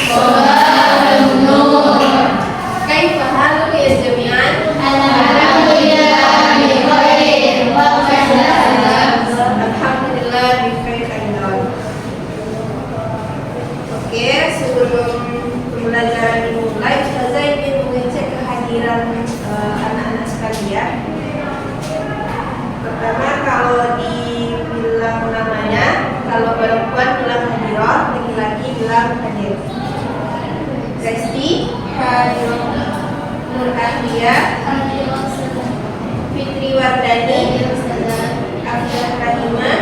صباح النور. كيف حالكم يا جميعا؟ الحمد لله بخير. Alhamdulillah bikhair aidan. Oke, sebelum pembelajaran dimulai, Ustazah ingin mengecek kehadiran anak-anak sekalian. Pertama, kalau dibilang namanya, kalau perempuan bilang hadirat, laki-laki bilang hadir. Resti, hadir. Nur Ahliya, Fitri Wardani, Abdul Rahimah,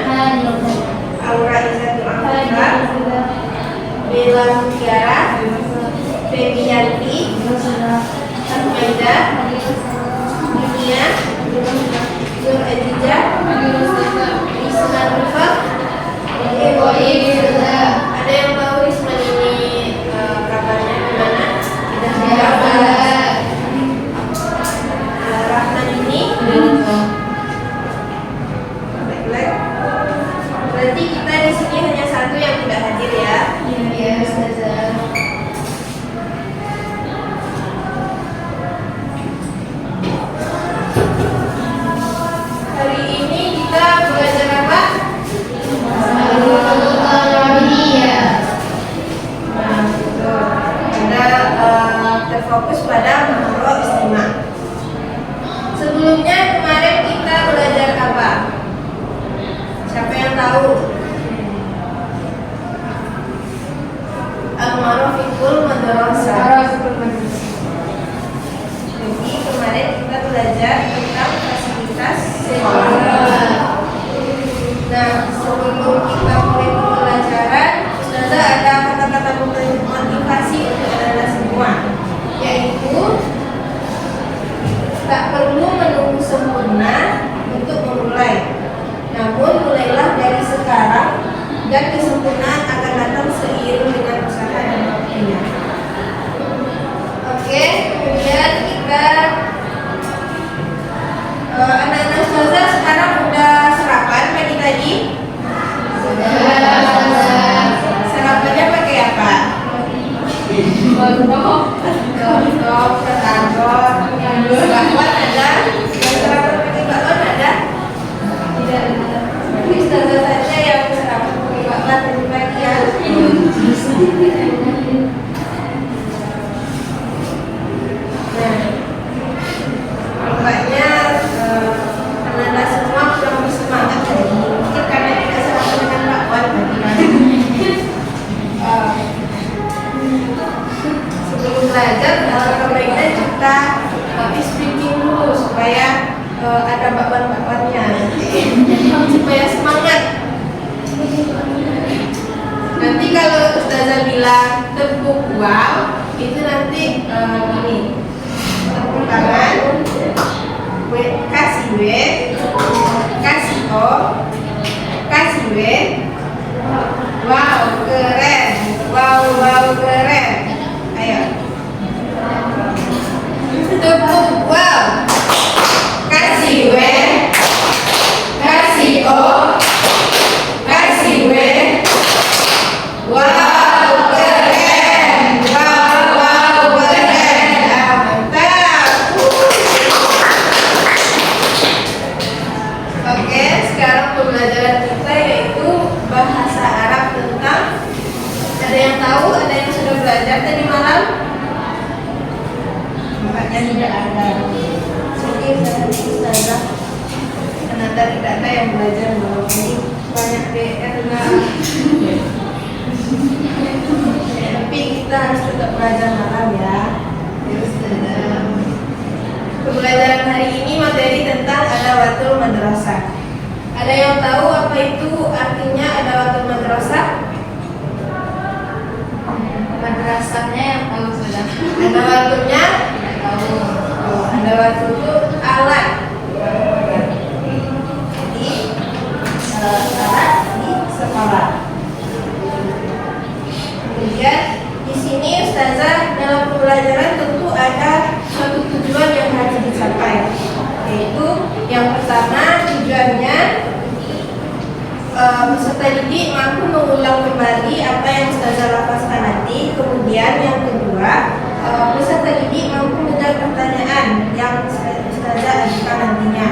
Aura Izzatul Amrita, Bella Mutiara, Feby Yanti, Ahmada, Dunia, Nur Adija, Isma Rifat. Ada yang tahu Isma ini kabarnya gimana? Rahman ini berarti kita di sini hanya satu yang tidak hadir ya? Iya, Ustazah. Hari ini kita belajar apa? Nah, betul. Ada terfokus pada makro istimewa. Sebelumnya kemarin kita belajar apa? Siapa yang tahu? Al-Ma'rafikul Madrasah. Jadi kemarin kita belajar tentang fasilitas sekolah. Nah, sebelum kita mulai pembelajaran, Ustazah ada kata-kata motivasi untuk anak-anak semua, yaitu tak perlu menunggu sempurna untuk memulai. Namun mulailah dari sekarang dan kesempurnaan akan datang seiring dengan usaha dan waktunya. Oke, kemudian kita anak-anak Ustazah sekarang udah sarapan pagi tadi? Sudah. Sarapannya pakai apa? Lontong, ketagor, bakwan ada? Sarapan pakai bakwan ada? Tidak ada. Ustazah saja yang sarapan pakai bakwan tadi pagi ya. Nah, nampaknya anak-anak semua kurang bersemangat hari ini. Mungkin karena tidak sarapan dengan bakwan tadi kan. Sebelum belajar, baiknya kita speaking dulu supaya ada bakwan-bakwannya supaya semangat. Nanti kalau Ustazah bilang tepuk wow, itu nanti gini, tepuk tangan, kasih W, kasih O, kasih W, wow keren, wow keren. Ayo, tepuk wow, kasih W, kasih O, kasih W, wow keren, wow keren. Mantap. Oke, sekarang pembelajaran kita yaitu bahasa Arab tentang, ada yang tahu, ada yang sudah belajar tadi malam? Nampaknya tidak ada. Jadi Ustazah ternyata tidak ada yang belajar malam ini, banyak PR lah. Tapi kita harus tetap belajar malam ya. Pembelajaran hari ini materi tentang adawatul madrasah. Ada yang tahu apa itu artinya adawatul madrasah? Madrasahnya yang tahu sudah. Adawatulnya? Tahu. Adawatul itu alat. Jadi alat di sekolah. Kemudian di sini Ustazah dalam pembelajaran tentu ada suatu tujuan yang harus dicapai, yaitu yang pertama tujuannya peserta didik mampu mengulang kembali apa yang Ustazah lafazkan nanti, kemudian Kemudian yang kedua, peserta didik mampu menjawab pertanyaan yang ustazah ajukan nantinya.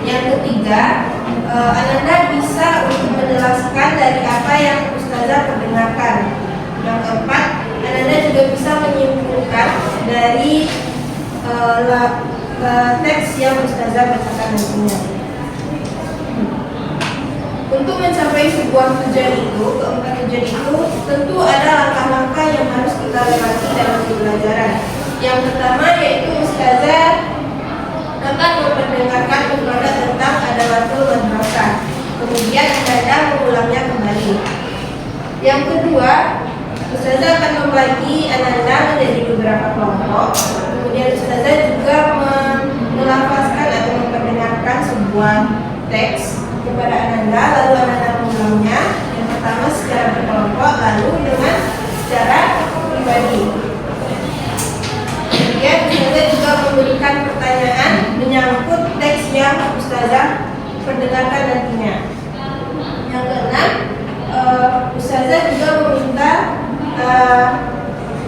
Yang ketiga, Ananda bisa untuk menjelaskan dari apa yang ustazah perdengarkan. Yang keempat, Ananda juga bisa menyimpulkan dari teks yang ustazah bacakan nantinya. Untuk mencapai sebuah tujuan itu, keempat tujuan itu tentu ada langkah-langkah yang harus kita lewati dalam pembelajaran. Yang pertama yaitu ustazah akan memperdengarkan kepada tentang adawatul madrasah. Kemudian Ananda mengulangnya kembali. Yang kedua, ustazah akan membagi Ananda menjadi beberapa kelompok. Kemudian ustazah juga melafazkan atau memperdengarkan sebuah teks kepada Ananda, lalu Ananda mengulangnya. Yang pertama secara berkelompok, lalu dengan secara pribadi. Kemudian ustazah juga memberikan pertanyaan menyangkut teks yang ustazah perdengarkan nantinya. Yang keenam, ustazah juga meminta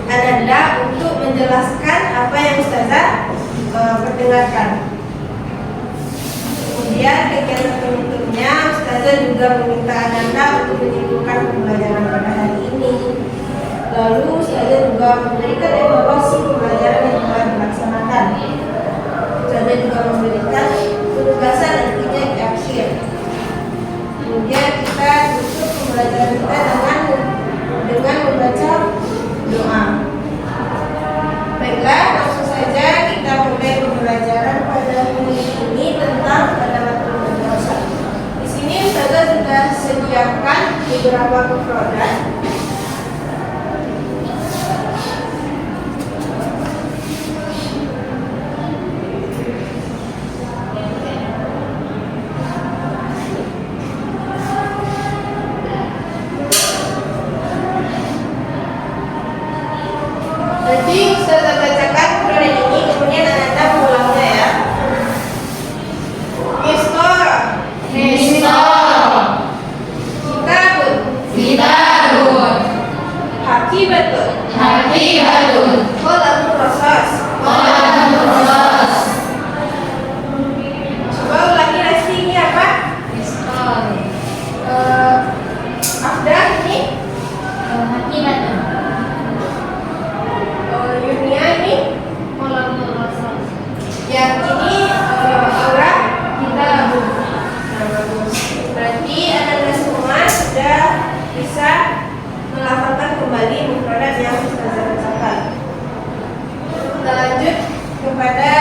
Ananda untuk menjelaskan apa yang ustazah perdengarkan. Kemudian kegiatan penutupnya, ustazah juga meminta Ananda untuk menyimpulkan pembelajaran pada hari ini. Lalu ustazah juga memberikan evaluasi pembelajaran yang telah dilaksanakan. Ustazah juga memberikan penugasan nantinya di akhir. Kemudian kita tutup pembelajaran kita dengan membaca doa. Baiklah, langsung saja kita mulai pembelajaran pada hari ini tentang adawatul madrasah. Di sini ustazah sudah sediakan beberapa mufradat. Nanti ustazah bacakan mufradat ini, kemudian Ananda mengulangnya ya. Mistor, kitabun, hakibatun, qalamun rasas. Coba ulangi Resti, ini apa? Afda ini? Yunia ini? Yang ini Aura? Kitabun. Nah, bagus. Berarti Anda semua sudah bisa melafalkan kembali mufradat yang ustazah bacakan. Kita lanjut kepada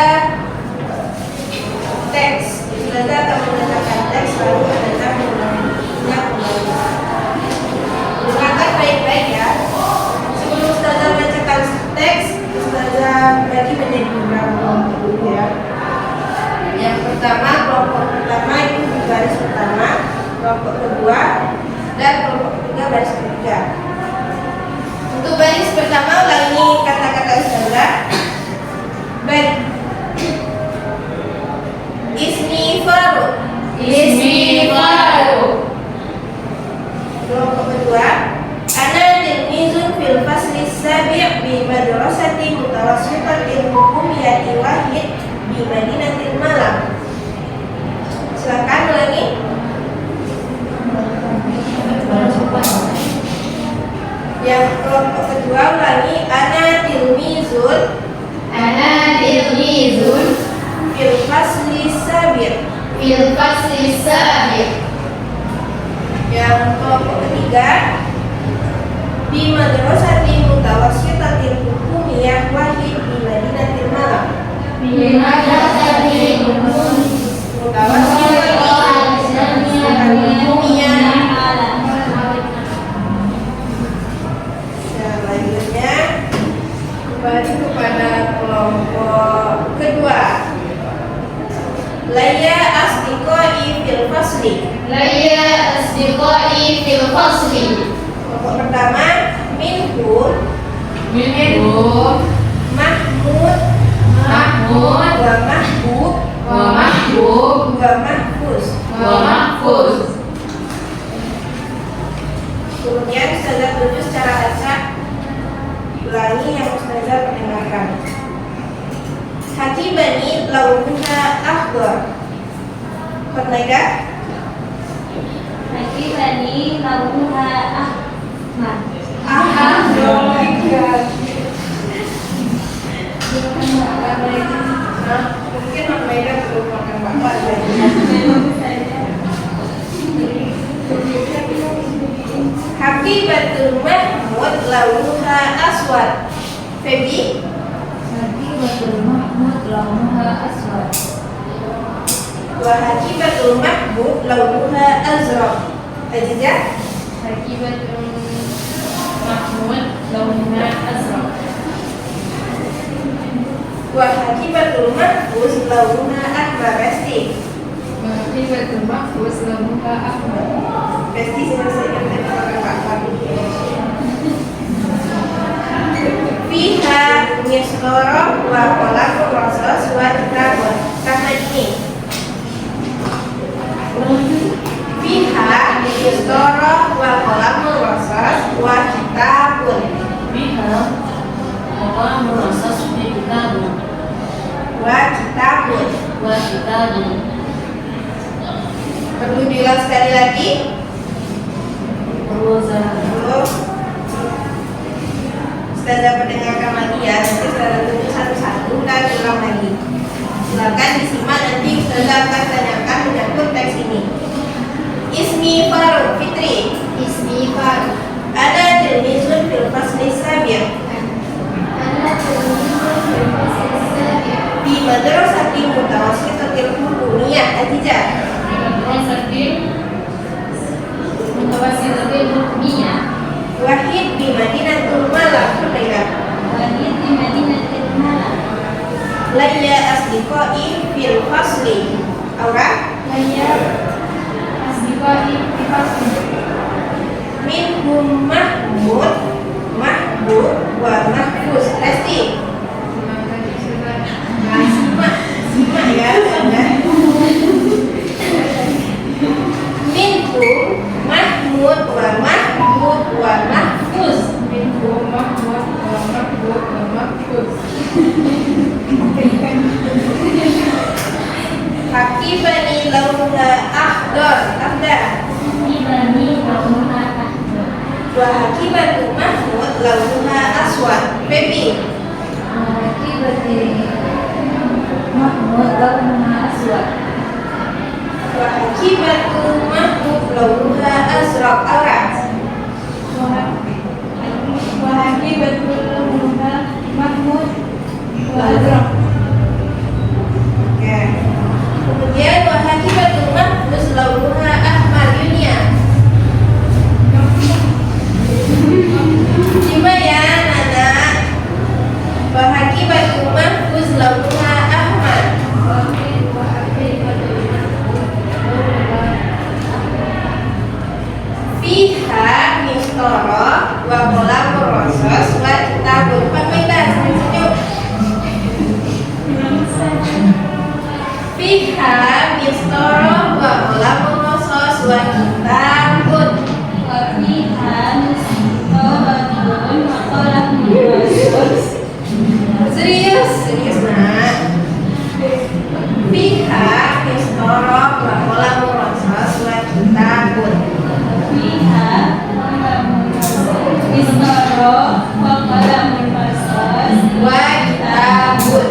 teks. Ustazah akan membacakan teks, lalu Anda mengulanginya kembali. Dengarkan baik-baik ya. Sebelum ustazah bacakan teks, ustazah bagi menjadi beberapa kelompok dulu ya. Yang pertama, kelompok pertama itu di baris pertama, kelompok kedua, dan kelompok ketiga baris ketiga. Untuk baris pertama, ulangi kata-kata ustazah. Baik. Ismi Faruk. Kelompok kedua, ana tilmizun fil fasli sabi' bi madrasati mutawassitatil hukumiyati wahid di Madinatil Malang. Silakan ulangi. Yang kelompok kedua ulangi, ana tilmizun fil fasli sabi'. Yang kelompok ketiga, di madrasati mutawassitatil hukumiyah wahid di Madinatil Malang. Selanjutnya kembali kepada kelompok kedua. Laya asdiqai fil fasli. Kelompok pertama, minhum, Mahmud, wa mahbub, wa mahfuz. Kemudian ustazah tulis secara acak. hakibani launuha akhdar. Khotlaika? Hakibani launuha ahmar. Mungkin Maida belum makan bakwan lagi. Habibatul Mahmud launuha aswad. Febi? Habibatul Mahmud launuha aswad. Wa habibatul Mahmud launuha azraq. Ajizah? Habibatul Mahmud launuha azraq. Wa habibatul Mahfuz launuha ahmar. Besti? Habibatul Mahfuz launuha ahmar. Besti selesai tadi makan bakwan. Fiha misdoro wa qalamun rasos wa kitabun. Kata ini. Fiha misdoro wa qalamun rasos wa kitabun. Biha qalamun rasas wa kitabun. Wa kitabun. Wa kitabun. Perlu diulang sekali lagi? Belum. Ustazah mendengarkan lagi ya. Nanti Ustazah tunjuk satu-satu dan ulang lagi. Silakan disimak, nanti Ustazah akan tanyakan menyangkut teks ini. Ismi Faruk Fitri. Ismi Faruk. Ada tilmizun fil fasli sabir. Ada tilmizun fil fasli sabir. Di madrasati mutawassitatil hukumiyah. Ajizah. Madrasatil mutawassitatil hukumiyah. Wahid di Madinatul Malam. Khotlaika. Wahid di Madinatul Malam. Layya asdiqai fil fasli. Aura. Layya asdiqai fil fasli. Minhum Mahmud, Mahbub, wa Mahfuz. Resti. Simak ya. Minhum Mahmud wa Mahbub wa Mahfuz. Minhum Mahmud wa Mahbub wa Mahfuz. Hakibani launuha akhdar. Abda. Hakibani launuha ahmar. Wa hakibatu Mahmud launuha aswad. Febi. Hakibati Mahmud launuha aswad. Wa hakibatu Mahmud launuha azraq. Aura. Wa hakibatu Mahmud wa azraq. Oke. Kemudian wa hakibatu Mahfuz launuha ahmar. Yunia. Coba ya anak. Wa hakibatu Mahfuz launuha ahmar. Fiha mistoro wa qalamun rasos wa kitabun. Pamela senyum. Fiha mistoro wa qalamun rasos wa kitabun. Fiha mistoratun wa qalamun rasos. Serius nak. Fiha mistoro wa qalamun rasos wa kitabun. Fiha mistoro wa qalamun rasos Wa kitabun.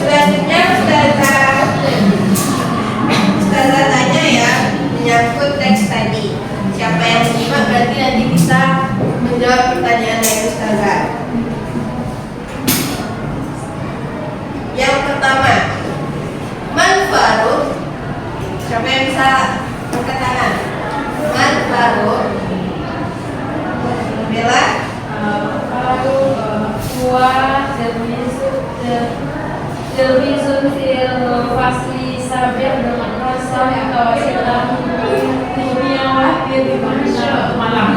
Selanjutnya Ustazah tanya ya menyangkut teks tadi. Siapa yang menyimak berarti nanti bisa menjawab pertanyaan dari Ustazah. Yang pertama, Man Faruk. Siapa yang bisa angkat tangan? Man Faruk. Bella. Huwa tilmizun fil fasli sabir dengan rasa mutawasilah dunia wahid di malam.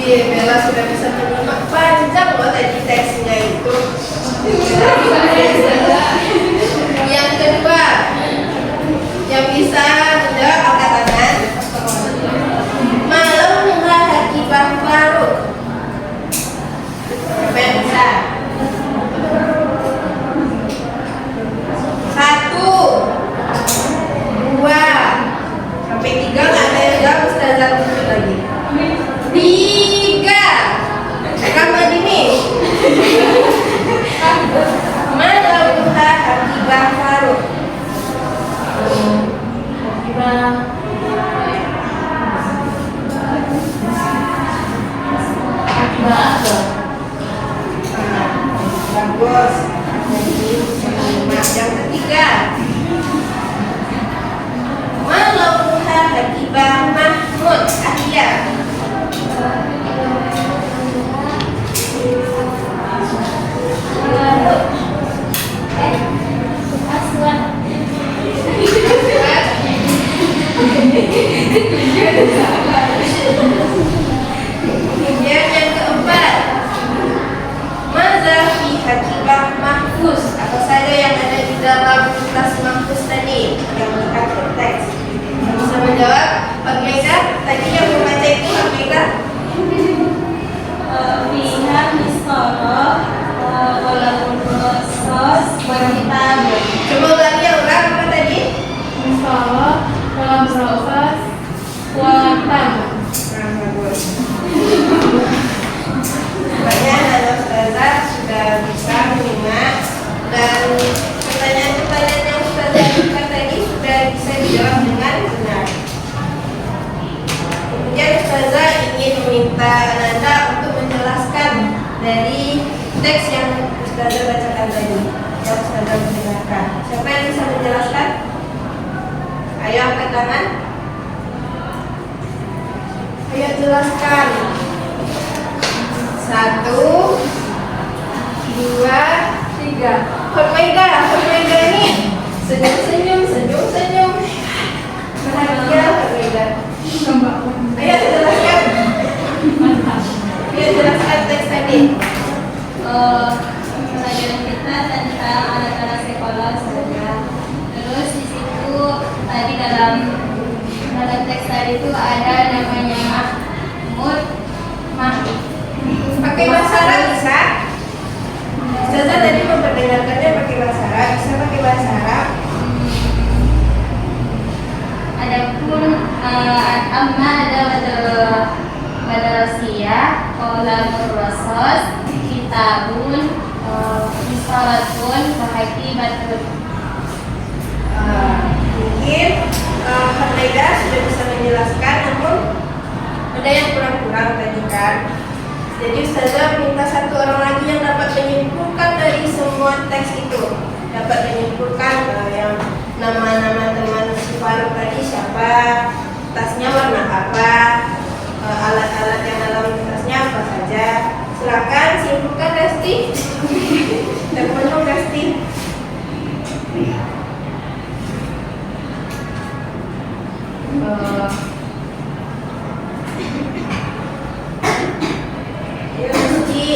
Bella sudah bisa menyimak panjang loh tadi teksnya itu. Yang kedua, yang bisa menjawab angkat tangan. bagus. Jadi yang ketiga, Malauha Hatibah Mahmud Ahya. Kemudian yang keempat, Maza fi Hatibah Mahfuz. Apa saja yang ada di dalam tas mahfuz tadi yang di akhir teks? Bisa menjawab? Pak Mega, tadi yang membaca itu Pak Mega? Fiha misqalah walaupun proses wanita. Coba ulangi yang ulang apa tadi? Misalnya dalam proses wanita. Nah, bagus. Sebenarnya Nana Ustazah sudah bisa menyimak dan pertanyaan-pertanyaan yang Ustazah ajukan tadi sudah bisa dijawab dengan benar. Kemudian Ustazah ingin meminta Nanda untuk menjelaskan dari teks yang Ustazah bacakan tadi, yang Ustazah mendengarkan. Siapa yang bisa menjelaskan? Ayo angkat tangan. Ayo jelaskan. 1, 2, 3. Hormega ini senyum. Bahagia Hormega. Ayo jelaskan. Ayo jelaskan teks tadi. Pelajaran kita tentang anak-anak sekolah saja. Terus di situ tadi dalam teks tadi itu ada namanya Mahmud. Pakai bahasa Arab bisa? Ustazah tadi memperdengarkannya pakai bahasa Arab. Bisa pakai bahasa Arab? Adapun amma ada madrasiyah qalamur rasos kitabun misalatun wahakibatun. Mungkin Hormega sudah bisa menjelaskan, namun ada yang kurang-kurang tadi kan. Jadi Ustazah minta satu orang lagi yang dapat menyimpulkan dari semua teks itu, dapat menyimpulkan yang nama-nama teman si Faruk tadi siapa, tasnya warna apa, alat-alat yang dalam tasnya apa saja. Silakan simpulkan Resti. Telepon Resti. Ya Resti.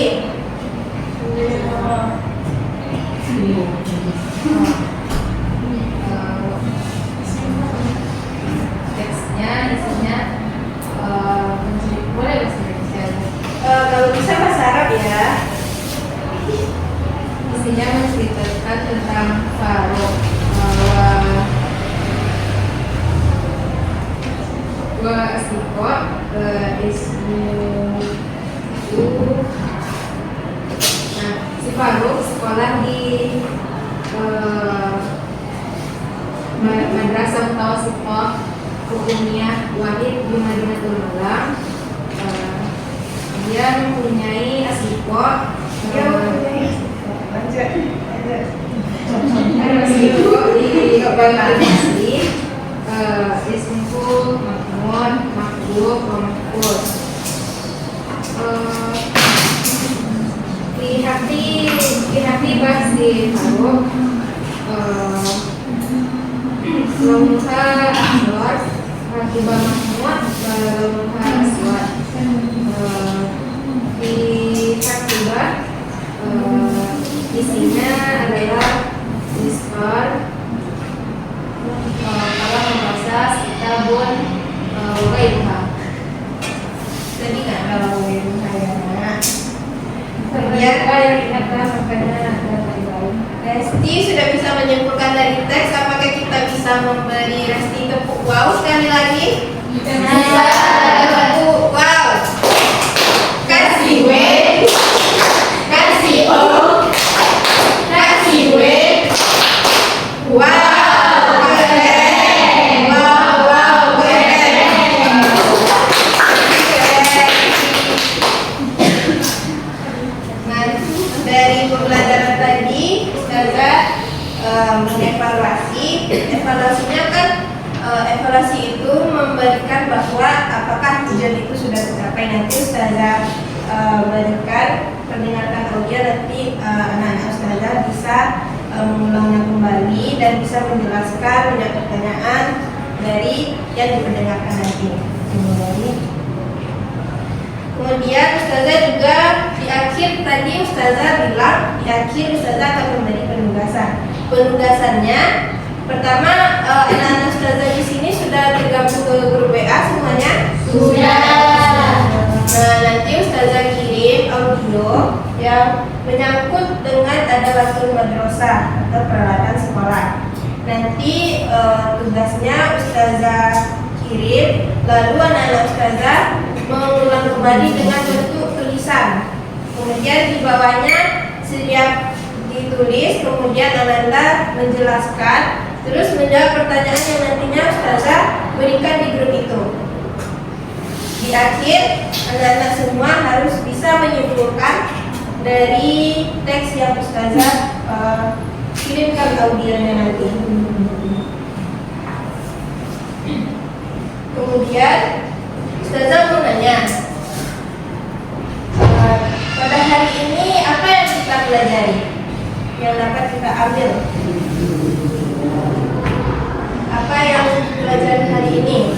Teksnya isinya boleh bahasa Indonesia. Kalau bisa bahasa Arab ya. Isinya menceritakan tentang Faruk bahwa wa asiko ismu itu. Nah, si Faruk sekolah di Madrasah Mutawasithah Hukumiyah Wahid di Madinatul Malang. Dia mempunyai asiko. Dia mempunyai Asiko di Banten asli. Ismku Mahmud, Mahbub, Mahfuz. Di bahas di Faruk. Lamuha Aswad, Hatibah Mahmud, Lamuha Aswad. Di Hatibah isinya adalah diskor, kalau memproses kitabun waiha. Tadi nggak ada waiha ya. Kemudian yang atas makanya ada lain. Resti sudah bisa menyimpulkan dari teks. Apakah kita bisa memberi Resti tepuk wow sekali lagi? Bisa. Tepuk wow. Kasih W, kasih O, kasih W. Wow, keren. Wow, keren. Keren. Nah, dari pembelajaran tadi Ustazah mengevaluasi. Evaluasinya kan evaluasi itu memberikan bahwa apakah tujuan itu sudah tercapai. Nanti Ustazah berikan pendengarkan audio, nanti anak-anak Ustazah bisa mengulangnya kembali dan bisa menjelaskan banyak pertanyaan dari yang diperdengarkan nanti. Kemudian Ustazah juga di akhir tadi Ustazah bilang di akhir Ustazah akan memberi penugasan. Penugasannya pertama, anak-anak Ustazah di sini sudah tergabung ke grup WA semuanya? Sudah. Nah, nanti Ustazah kirim audio yang menyangkut dengan ada waktu madrasah atau peralatan sekolah. Nanti tugasnya Ustazah kirim, lalu anak-anak Ustazah mengulang kembali dengan bentuk tulisan. Kemudian di bawahnya setiap ditulis, kemudian anak-anak menjelaskan, terus menjawab pertanyaan yang nantinya Ustazah berikan di grup itu. Di akhir, anak-anak semua harus bisa menyimpulkan dari teks yang Ustazah kirimkan audionya nanti. Kemudian Ustazah mau nanya, pada hari ini apa yang kita pelajari, yang dapat kita ambil? Apa yang pelajari hari ini?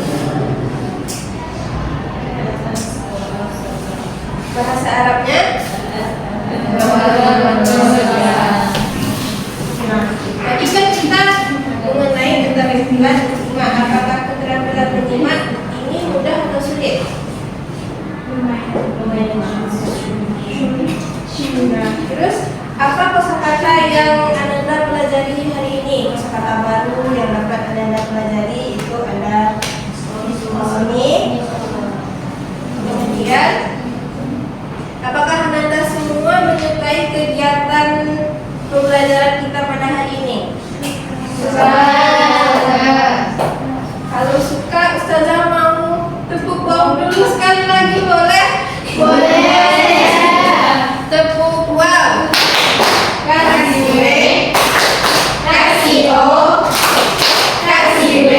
Bahasa Arabnya? Nah, tadi kan kita mengenai keterampilan menyimak. Apakah keterampilan menyimak ini mudah atau sulit? Lumayan. Nah, terus apa kosakata yang Anda pelajari hari ini? Kosakata baru yang dapat Anda pelajari itu ada ini. Kemudian, apakah Anda semua menyukai kegiatan pembelajaran kita pada hari ini? Kalau suka, Ustazah mau tepuk bau dulu sekali lagi, boleh? Boleh. Tepuk wow. Kasih B, kasih O, kasih B.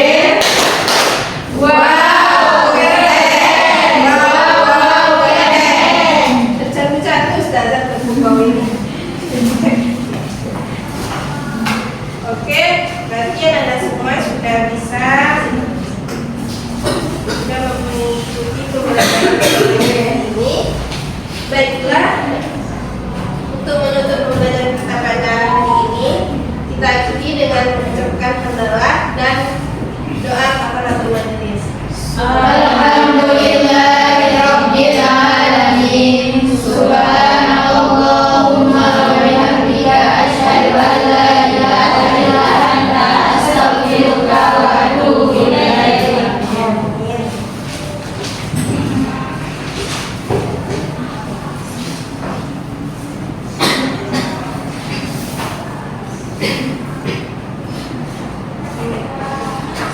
Wow, keren. Wow, keren. Tercantik Ustazah tepuk bau ini. Oke, berarti Anda semua sudah bisa mengikuti pembelajaran ini. Baiklah, untuk menutup pembelajaran kita pada hari ini, kita ikuti dengan mengucapkan hamdalah dan doa kafaratul majelis. Alhamdulillahirabbil alamin. Subhanallahumma wa bihamdika asyhadu an la ilaha illa anta astaghfiruka wa atubu ilaik.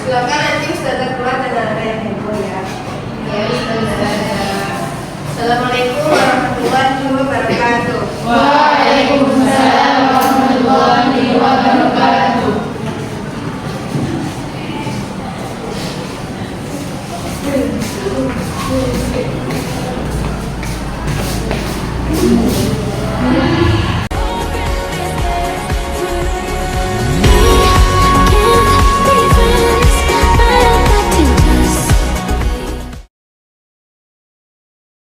Silakan nanti Ustazah keluar dan ada yang heboh ya. Ya Ustazah. Assalamualaikum.